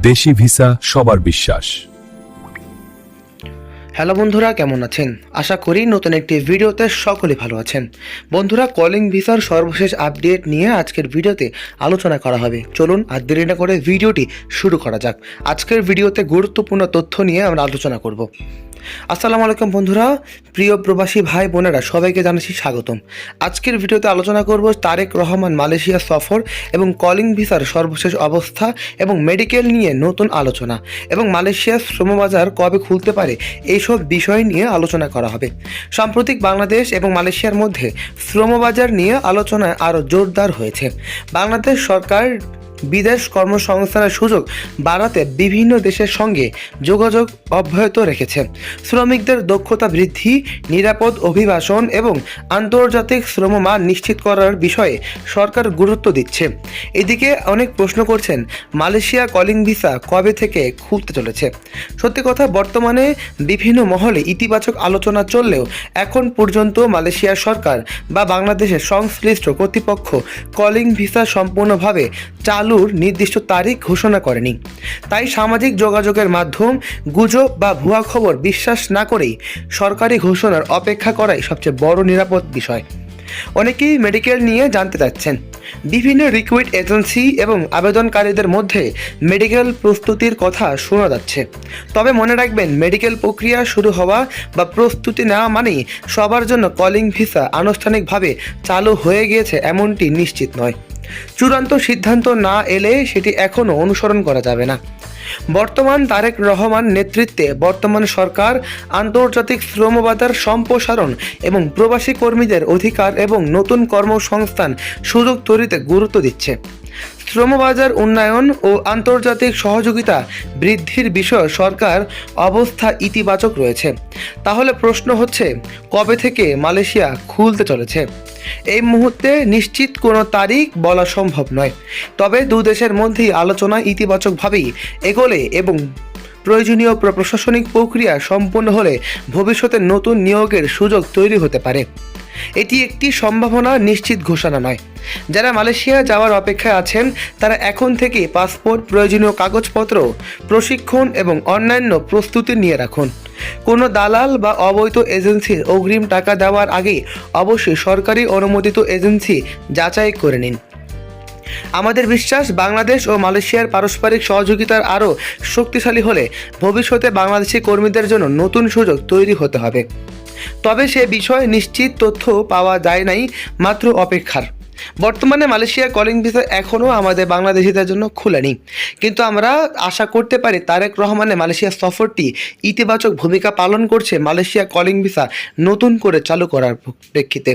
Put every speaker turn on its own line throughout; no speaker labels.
দেশি ভিসা সবার বিশ্বাস।
হ্যালো বন্ধুরা, কেমন আছেন? আশা করি নতুন একটি ভিডিওতে সকলে ভালো আছেন। বন্ধুরা, কলিং ভিসার সর্বশেষ আপডেট নিয়ে আজকের ভিডিওতে আলোচনা করা হবে। চলুন আর দেরি না করে ভিডিওটি শুরু করা যাক। আজকের ভিডিওতে গুরুত্বপূর্ণ তথ্য নিয়ে আমরা আলোচনা করব। আসসালামু আলাইকুম বন্ধুরা, প্রিয় প্রবাসী ভাই বোনেরা, সবাইকে জানাচ্ছি স্বাগতম। আজকের ভিডিওতে আলোচনা করব তারেক রহমান মালয়েশিয়া সফর এবং কলিং ভিসার সর্বশেষ অবস্থা এবং মেডিকেল নিয়ে নতুন আলোচনা এবং মালয়েশিয়ার শ্রমবাজার কবে খুলতে পারে, এইসব বিষয় নিয়ে আলোচনা করা হবে। সাম্প্রতিক বাংলাদেশ এবং মালয়েশিয়ার মধ্যে শ্রমবাজার নিয়ে আলোচনা আরও জোরদার হয়েছে। বাংলাদেশ সরকার বিদেশ কর্মসংস্থানের সুযোগ বাড়াতে বিভিন্ন দেশের সঙ্গে যোগাযোগ অব্যাহত রেখেছে। শ্রমিকদের দক্ষতা বৃদ্ধি, নিরাপদ অভিবাসন এবং আন্তর্জাতিক শ্রমমান নিশ্চিত করার বিষয়ে সরকার গুরুত্ব দিচ্ছে। এদিকে অনেক প্রশ্ন করছেন, মালয়েশিয়া কলিং ভিসা কবে থেকে খুলতে চলেছে? সত্যি কথা, বর্তমানে বিভিন্ন মহলে ইতিবাচক আলোচনা চললেও এখন পর্যন্ত মালয়েশিয়া সরকার বা বাংলাদেশের সংশ্লিষ্ট কর্তৃপক্ষ কলিং ভিসা সম্পূর্ণভাবে চালুর নির্দিষ্ট তারিখ ঘোষণা করেনি। তাই সামাজিক যোগাযোগের মাধ্যম, গুজব বা ভুয়া খবর বিশ্বাস না করেই সরকারি ঘোষণার অপেক্ষা করাই সবচেয়ে বড় নিরাপদ বিষয়। অনেকেই মেডিকেল নিয়ে জানতে চাচ্ছেন। বিভিন্ন রিক্রুট এজেন্সি এবং আবেদনকারীদের মধ্যে মেডিকেল প্রস্তুতির কথা শোনা যাচ্ছে। তবে মনে রাখবেন, মেডিকেল প্রক্রিয়া শুরু হওয়া বা প্রস্তুতি নেওয়া মানেই সবার জন্য কলিং ভিসা আনুষ্ঠানিকভাবে চালু হয়ে গিয়েছে এমনটি নিশ্চিত নয়। চূড়ান্ত সিদ্ধান্ত না এলে সেটি এখনও অনুসরণ করা যাবে না। বর্তমান তারেক রহমান নেতৃত্বে বর্তমান সরকার আন্তর্জাতিক শ্রমবাজার সম্প্রসারণ এবং প্রবাসী কর্মীদের অধিকার এবং নতুন কর্মসংস্থান সুযোগ তৈরিতে গুরুত্ব দিচ্ছে। শ্রমবাজার উন্নয়ন ও আন্তর্জাতিক সহযোগিতা বৃদ্ধির বিষয়ে সরকার অবস্থা ইতিবাচক রয়েছে। তাহলে প্রশ্ন হচ্ছে, কবে থেকে মালয়েশিয়া খুলতে চলেছে? এই মুহূর্তে নিশ্চিত কোনো তারিখ বলা সম্ভব নয়। তবে দু দেশের মধ্যেই আলোচনা ইতিবাচকভাবেই এগোলে এবং প্রয়োজনীয় প্রশাসনিক প্রক্রিয়া সম্পন্ন হলে ভবিষ্যতে নতুন নিয়োগের সুযোগ তৈরি হতে পারে। এটি একটি সম্ভাবনা, নিশ্চিত ঘোষণা নয়। যারা মালয়েশিয়া যাওয়ার অপেক্ষায় আছেন তারা এখন থেকে পাসপোর্ট, প্রয়োজনীয় কাগজপত্র, প্রশিক্ষণ এবং অন্যান্য প্রস্তুতি নিয়ে রাখুন। কোনো দালাল বা অবৈধ এজেন্সির অগ্রিম টাকা দেওয়ার আগে অবশ্যই সরকারি অনুমোদিত এজেন্সি যাচাই করে নিন। আমাদের বিশ্বাস, বাংলাদেশ ও মালয়েশিয়ার পারস্পরিক সহযোগিতার আরও শক্তিশালী হলে ভবিষ্যতে বাংলাদেশি কর্মীদের জন্য নতুন সুযোগ তৈরি হতে হবে। তবে সে বিষয়ে নিশ্চিত তথ্য পাওয়া যায় নাই, মাত্র অপেক্ষার। বর্তমানে মালয়েশিয়া কলিং ভিসা এখনও আমাদের বাংলাদেশিদের জন্য খুলেনি, কিন্তু আমরা আশা করতে পারি তারেক রহমানের মালয়েশিয়া সফরটি ইতিবাচক ভূমিকা পালন করছে মালয়েশিয়া কলিং ভিসা নতুন করে চালু করার প্রেক্ষিতে।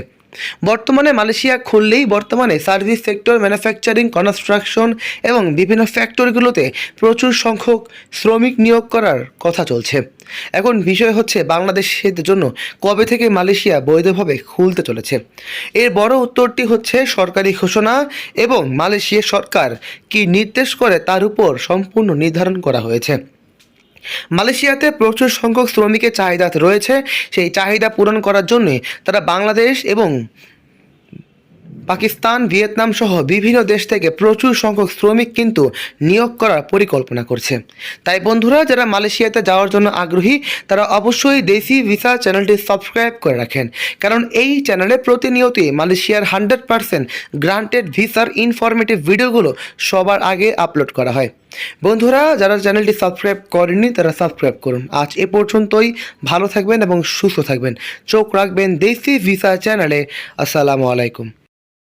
বর্তমানে মালয়েশিয়া খুললেই বর্তমানে সার্ভিস সেক্টর, ম্যানুফ্যাকচারিং, কনস্ট্রাকশন এবং বিভিন্ন ফ্যাক্টরিগুলোতে প্রচুর সংখ্যক শ্রমিক নিয়োগ করার কথা চলছে। এখন বিষয় হচ্ছে, বাংলাদেশের জন্য কবে থেকে মালয়েশিয়া বৈধভাবে খুলতে চলেছে? এর বড় উত্তরটি হচ্ছে সরকারি ঘোষণা এবং মালয়েশিয়া সরকার কি নির্দেশ করে তার উপর সম্পূর্ণ নির্ধারণ করা হয়েছে। মালয়েশিয়াতে প্রচুর সংখ্যক শ্রমিকের চাহিদা রয়েছে। সেই চাহিদা পূরণ করার জন্য তারা বাংলাদেশ এবং পাকিস্তান, ভিয়েতনাম সহ বিভিন্ন দেশ থেকে প্রচুর সংখ্যক শ্রমিক কিন্তু নিয়োগ করার পরিকল্পনা করছে। তাই বন্ধুরা, যারা মালয়েশিয়াতে যাওয়ার জন্য আগ্রহী তারা অবশ্যই দেশি ভিসা চ্যানেলটি সাবস্ক্রাইব করে রাখেন, কারণ এই চ্যানেলে প্রতিনিয়তই মালয়েশিয়ার 100% গ্রান্টেড ভিসার ইনফরমেটিভ ভিডিওগুলো সবার আগে আপলোড করা হয়। বন্ধুরা, যারা চ্যানেলটি সাবস্ক্রাইব করেননি তারা সাবস্ক্রাইব করুন। আজ এ পর্যন্তই। ভালো থাকবেন এবং সুস্থ থাকবেন। চোখ রাখবেন দেশি ভিসা চ্যানেলে। আসসালামু আলাইকুম।